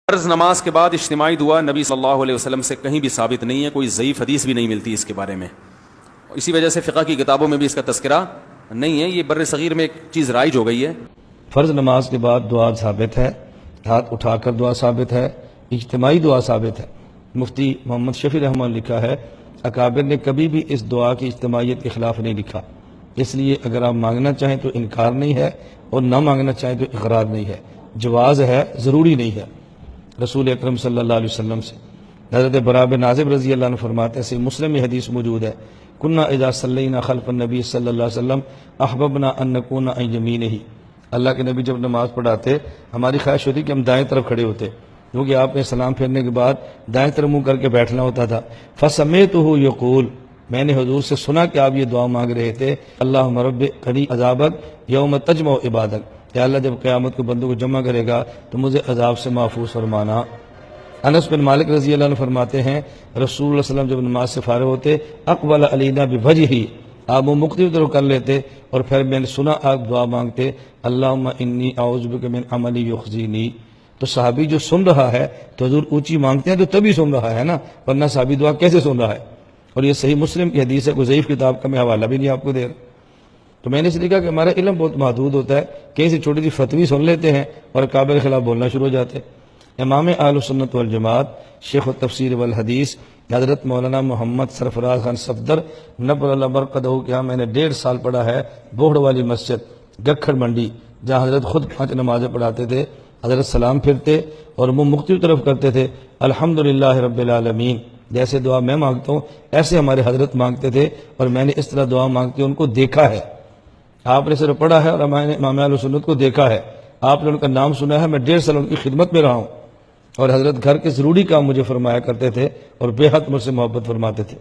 فرض نماز کے بعد اجتماعی دعا نبی صلی اللہ علیہ وسلم سے کہیں بھی ثابت نہیں ہے، کوئی ضعیف حدیث بھی نہیں ملتی اس کے بارے میں، اسی وجہ سے فقہ کی کتابوں میں بھی اس کا تذکرہ نہیں ہے۔ یہ بر صغیر میں ایک چیز رائج ہو گئی ہے۔ فرض نماز کے بعد دعا ثابت ہے، ہاتھ اٹھا کر دعا ثابت ہے، اجتماعی دعا ثابت ہے۔ مفتی محمد شفیع رحمہ نے لکھا ہے اکابر نے کبھی بھی اس دعا کی اجتماعیت کے خلاف نہیں لکھا، اس لیے اگر آپ مانگنا چاہیں تو انکار نہیں ہے اور نہ مانگنا چاہیں تو اقرار نہیں ہے، جواز ہے، ضروری نہیں ہے۔ رسول اکرم صلی اللہ علیہ وسلم سے حضرت براء بن عازب رضی اللہ عنہ فرماتے ہیں، مسلم میں حدیث موجود ہے، کنا اذا صلینا خلف النبی صلی اللہ علیہ وسلم احببنا ان نکون عن یمینہ، اللہ کے نبی جب نماز پڑھاتے ہماری خواہش ہوتی کہ ہم دائیں طرف کھڑے ہوتے، کیونکہ آپ نے سلام پھیرنے کے بعد دائیں طرف منہ کر کے بیٹھنا ہوتا تھا۔ فسمعتہ یقول، میں نے حضور سے سنا کہ آپ یہ دعا مانگ رہے تھے، اللہم رب قنی عذابک یوم تجمع عبادک، کہ اللہ جب قیامت کو بندوں کو جمع کرے گا تو مجھے عذاب سے محفوظ فرمانا۔ انس بن مالک رضی اللہ عنہ فرماتے ہیں رسول اللہ صلی اللہ علیہ وسلم جب نماز سے فارغ ہوتے اقبل علینا بوجہہ، آپ وہ مختلف طرف کر لیتے اور پھر میں نے سنا آپ دعا مانگتے اللہم انی اعوذ بک من عمل یخزینی۔ تو صحابی جو سن رہا ہے تو حضور اونچی مانگتے ہیں تو تبھی سن رہا ہے نا، ورنہ صحابی دعا کیسے سن رہا ہے؟ اور یہ صحیح مسلم کی حدیث ہے، کوئی ضعیف کتاب کا میں حوالہ بھی نہیں آپ کو دے رہا۔ تو میں نے اس لیے کہا کہ ہمارا علم بہت محدود ہوتا ہے، کہیں سے چھوٹی سی فتوی سن لیتے ہیں اور کعبہ کے خلاف بولنا شروع ہو جاتے ہیں۔ امام اہل سنت والجماعت شیخ التفسیر والحدیث حضرت مولانا محمد سرفراز خان صفدر نبر اللہ برقدہ کے ہاں میں نے 1.5 سال پڑھا ہے، بوہڑ والی مسجد گکھڑ منڈی، جہاں حضرت خود 5 نمازیں پڑھاتے تھے، حضرت سلام پھرتے اور منہ مختلف طرف کرتے تھے، الحمدللہ رب العالمین، جیسے دعا میں مانگتا ہوں ایسے ہمارے حضرت مانگتے تھے، اور میں نے اس طرح دعا مانگتے ان کو دیکھا ہے۔ آپ نے صرف پڑھا ہے اور امام اہل سنت کو دیکھا ہے، آپ نے ان کا نام سنا ہے، میں 1.5 سال ان کی خدمت میں رہا ہوں، اور حضرت گھر کے ضروری کام مجھے فرمایا کرتے تھے اور بے حد مجھ سے محبت فرماتے تھے۔